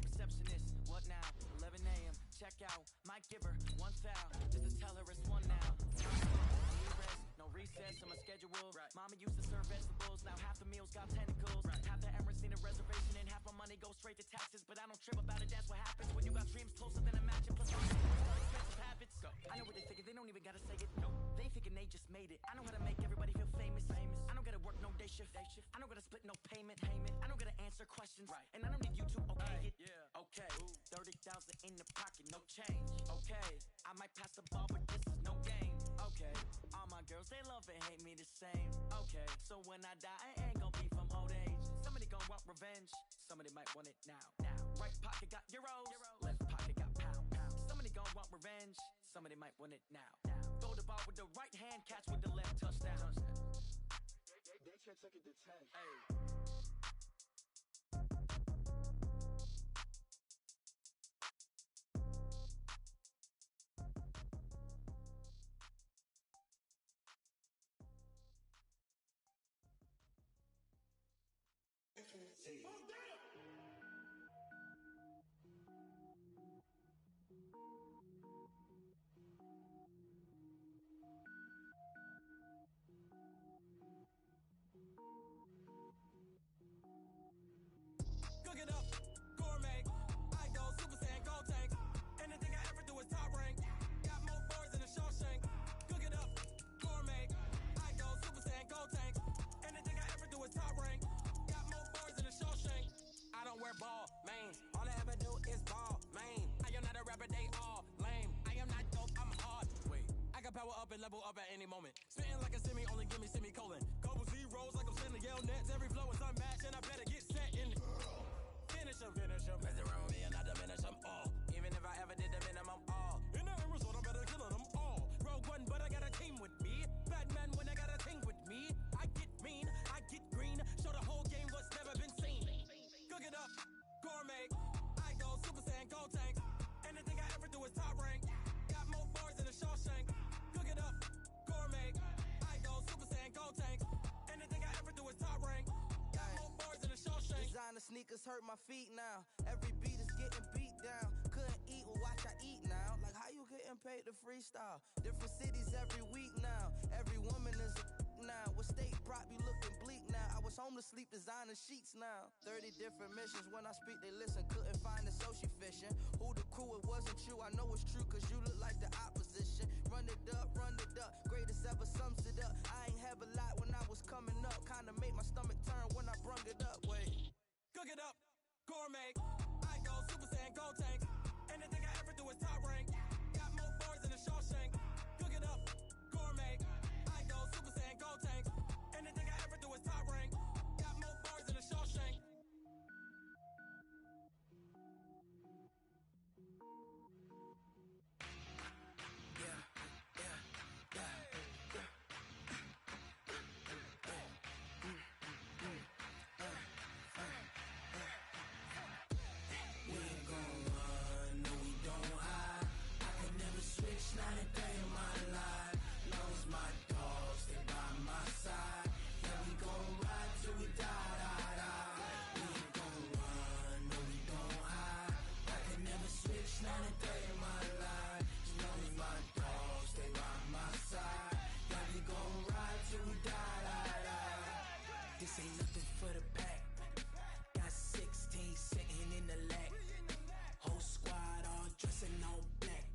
Receptionist, what now? 11 a.m., check out, might give her one foul. Just to tell her it's one now. No recess on my schedule. Mama used to serve vegetables, now half the meals got tentacles. Half the Emirates need a reservation and half my money goes straight to taxes. But I don't trip about it, that's what happens when you got dreams closer than a match. And plus expensive habits. I know what they thinking, they don't even gotta say it. They thinking they just made it. I know how to make everybody feel famous. I don't gotta work no day shift. I don't gotta split no payment. I don't gotta answer questions. And I don't need you to okay it. Okay, 30,000 in the pocket, no change. Okay, I might pass the ball, but this is no game. Okay, all my girls, they love and hate me the same. Okay, so when I die, I ain't gonna be from old age. Somebody gonna want revenge, somebody might want it now. Right pocket got euros, left pocket got pound. Somebody gonna want revenge, somebody might want it now. Throw the ball with the right hand, catch with the left, touchdown. They took it to 10. sneakers hurt my feet now. Every beat is getting beat down. Couldn't eat, well watch I eat now. Like how you getting paid to freestyle? Different cities every week now. Every woman is a now. What state brought me looking bleak now? I was homeless, sleep designer sheets now. 30 different missions. When I speak, they listen. Couldn't find the social fishing. Who the crew? It wasn't you. I know it's true, cause you look like the opposition. Run it up, greatest ever sums it up. I ain't have a lot when I was coming up. Kinda made my stomach turn when I brung it up. Wait. Cook it up, gourmet. I go Super Saiyan, gold tank. Anything I ever do is top rank. Got more bars than a Shawshank. Cook it up, gourmet. I go Super Saiyan, gold tank. Anything I ever do is top rank. Got more bars than a Shawshank. Not a day in my life. Long as my dogs, they by my side. Yeah, we gon' ride till we die. We ain't gon' run, no we don't hide. I can never switch, not a day in my life. As long as my dogs, they by my side. Yeah, we gon' ride till we die. This ain't nothing for the pack. Got 16 sitting in the lag. Whole squad all dressing all black.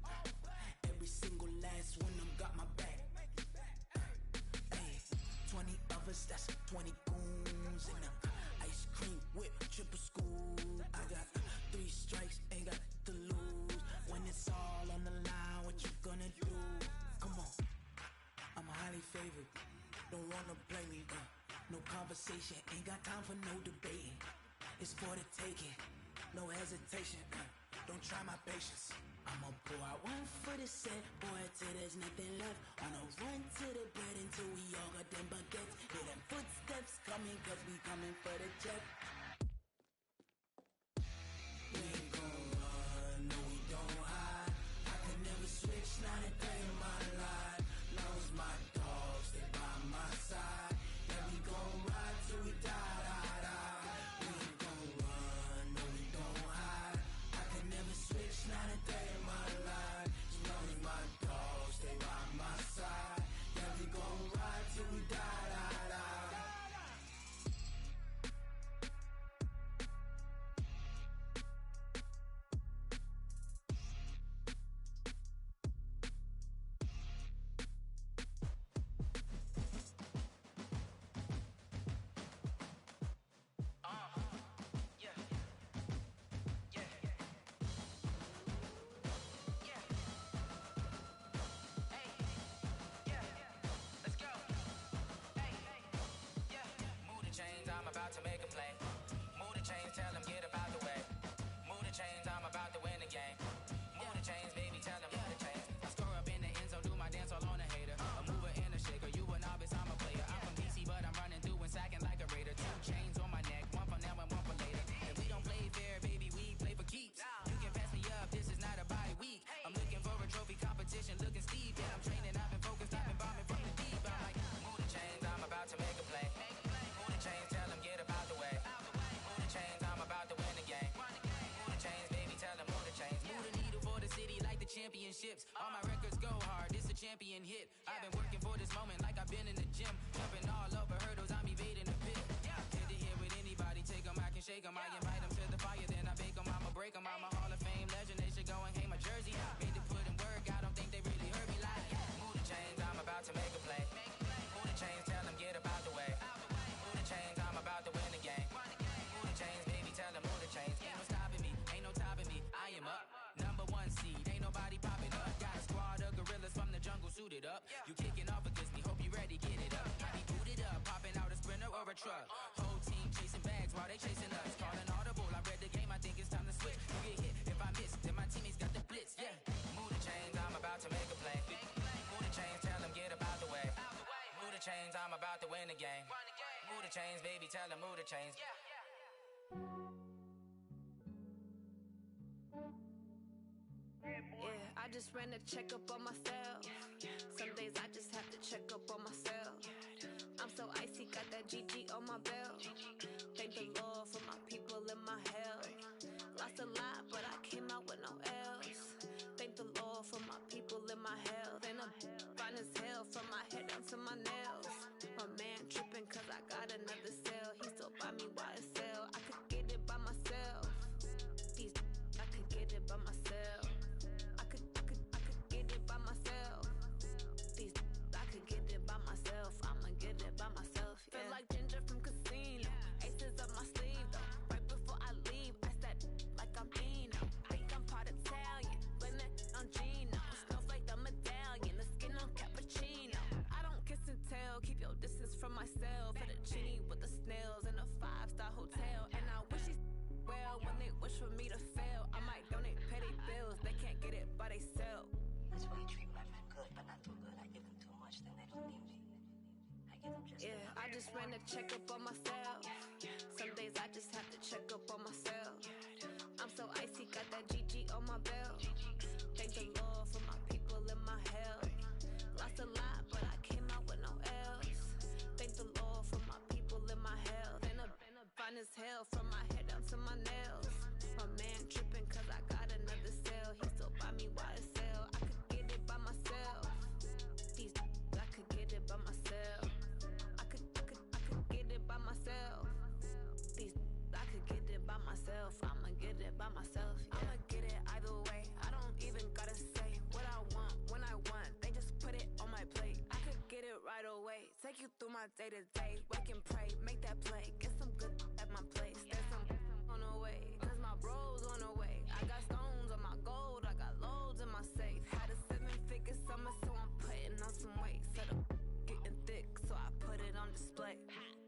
Every single last one of them got my back. Hey, 20 of us, that's 20 goons. And ice cream whip, triple school. I got 3 strikes, ain't got to lose. When it's all on the line, what you gonna do? Come on, I'm highly favored. Don't wanna play me, no conversation. Ain't got time for no debating. It's for the taking, no hesitation. Don't try my patience. I'ma pour out one for the set, boy, till there's nothing left. On a run to the bread until we all got them baguettes. Hear them footsteps coming, cause we coming for the jet. We ain't gon' run, no we don't hide. I could never switch, not a day in my life. Long as my dogs, they by my side. Yeah, we gon' ride till we die. We ain't gon' run, no we don't hide. I could never switch, not a day in my life. As long as my dogs, they by my side. Yeah, we gon' ride till we die. I'm about to make a play. Move the chains, tell them get up out the way. Move the chains, I'm about to win the game. Move the chains, baby, tell them move the chains. I score up in the end zone, do my dance all on a hater. A mover and a shaker, you a novice, I'm a player. I'm from DC, but I'm running through and sacking like a raider. 2 chains on my neck, one for now and one for later. And we don't play fair, baby, we play for keeps. You can pass me up, this is not a bye week. I'm looking for a trophy competition, looking steep. Yeah, I'm training, I've been focused, I've been bombing from the deep. I'm like, move the chains, I'm about to make a play. Move the chains, tell them get up out the way. Move the chains, I'm about to win the game. Move the chains, baby, tell them move the chains. Move the needle for the city like the championships. All my records go hard, this a champion hit. I've been working for this moment like I've been in the gym. Jumping all over hurdles, I'm evading the pit. Head to head with anybody, take them, I can shake them. I invite them to the fire, then I bake them, I'ma break them. I'm a Hall of Fame legend, they should go and hang my jersey. Made to put in work, I don't think they really heard me like. Move the chains, I'm about to make a play. Move the chains, tell them get up out the way. Move the chains, I'm about to win the game. Move the chains, baby, tell them move the chains. Ain't no stopping me, ain't no topping me. I am up, number 1 seed, ain't nobody popping up. Got a squad of gorillas from the jungle suited up. You kicking off against me, hope you ready, get it up. I be booted up, popping out a sprinter or a truck. Whole team chasing bags while they chasing us. Calling audible, I read the game, I think it's time to switch. You get hit, if I miss, then my teammates got the blitz, yeah. Move the chains, I'm about to make a play. Move the chains, tell them get up out the way. Move the chains, I'm about to win the game. Move the chains, baby, tell them move the chains. Yeah, I just ran a checkup on myself. Some days I just have to check up on myself. I'm so icy, got that GG on my belt. Thank the Lord for my people in a lot, but I came out with no L's. Thank the Lord for my people in my health. And I'm fine as hell from my head down to my nails. My man tripping cause I got another cell. He still buy me YSL. I could get it by myself. These I could get it by myself. I could get it by myself. These I could get it by myself. I'ma get it by myself. Yeah. Feel like Ginger from Casino. Aces up my sleeve though. Right before I leave, I said like I'm Dino. Think I'm part Italian. Blame it on Gino. Snowflake the medallion. The skin on cappuccino. I don't kiss and tell. Keep your distance from myself. Fettuccine with the snails in a 5-star hotel. And I wish these well when they wish for me to fail. I might donate petty bills. They can't get it by they self. That's why you treat my men good, but not too good. I give them too much, then they don't need me. I give them just enough. I just ran a checkup on myself. Some days I just have to check up on myself. I'm so icy, got that GG on my belt. Thank the Lord for my people in my health. Lost a lot, but I came out with no L's. Thank the Lord for my people in my health. And I'm fine as hell from my head down to my nails. My man tripping cause I got another cell. He still buy me YSL. I could get it by myself. These I could get it by myself. I could get it by myself. These I could get it by myself. I'ma get it by myself. Yeah. I'ma get it either way. I don't even gotta say what I want when I want. They just put it on my plate. I could get it right away. Take you through my day to day. Wake and pray, make that play. Get some good at my place. There's some on the way. Cause my bros on the way. I got stones on my gold. I got loads in my safe. Had a 7-figure summer, so I'm putting on some weight. Set up getting thick, so I put it on display.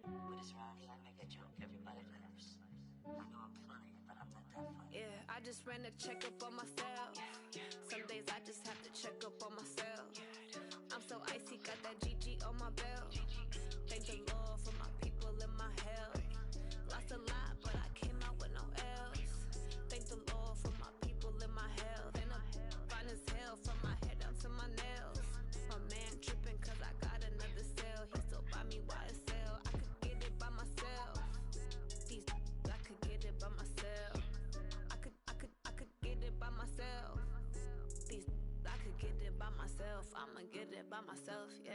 With this round, I make a joke, everybody laughs. I know I'm funny, but I'm not that funny. Yeah, I just ran a checkup on myself. Some days I just have to check up on myself. I'm so icy, got that GG on my belt. Thank the Lord for my people in my health. Lost a lot, but I came out with no L's. Thank the Lord for my people in my health. And I'm fine as hell from my head down to my nails. My man tripping cause I got another cell. He still buy me YSL. I could get it by myself. These I could get it by myself. I could get it by myself. These I could get it by myself. I'ma get it by myself, yeah.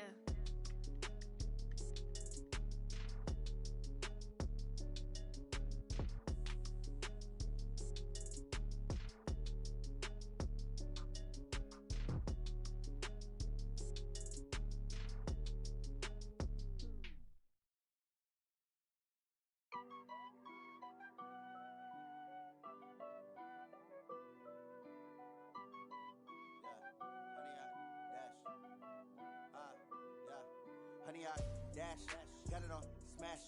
Honey, I dash, got it on smash,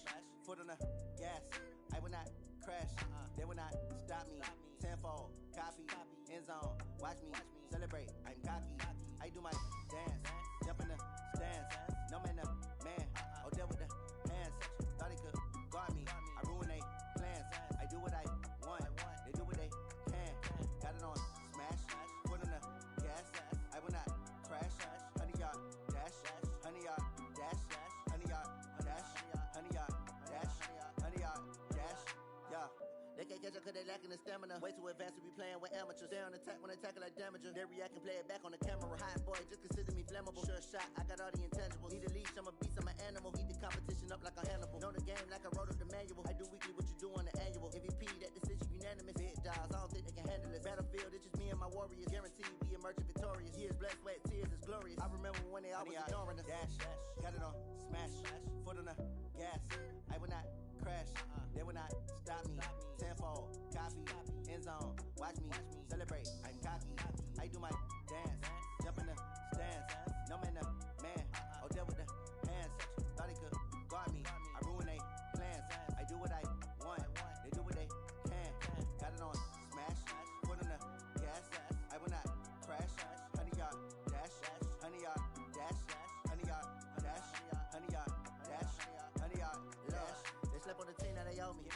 foot on the gas. I will not crash, they will not stop me. Tenfold, copy, end zone, watch me celebrate. I'm cocky, I do my dance, jump in the stands. No man, the man, oh there with the hands. Thought he could guard me, I ruin they plans. I do what I want, they do what they can. Got it on smash, foot on the gas. I will not crash, honey, y'all dash, honey, y'all dash, honey, y'all dash, honey, y'all dash, honey, y'all dash, yeah. They can't catch up cause they lacking the stamina. Way too advanced to be playing with amateurs. Stay on attack when they tackle like damager. They react and play it back on the camera. Hot boy, just consider me flammable. Sure shot, I got all the intangibles. Need a leash, I'm a beast, I'm an animal. Heat the competition up like a Hannibal. Know the game like I wrote up the manual. I do weekly what you do on the annual. MVP, that decision unanimous. Big dials, I don't think they can handle it. Battlefield, it's just me and my warriors. Guaranteed we emerging victorious. Years, blood, sweat, tears, is glorious. I remember when they always ignoring us. Dash, got it on smash, foot on the gas. I will not crash, they will not stop me. Tenfold, copy, end zone, watch me celebrate. I'm cocky, I do my dance, jump in the stands. No man, the man, oh there with the hands. Thought he could guard me, I ruin they plans. I do what I want, they do what they can. Got it on smash, foot on the gas. I will not crash, honey, y'all dash, honey, y'all dash, honey, y'all dash, honey, y'all dash, honey, y'all dash. They slept on the team that they owe me.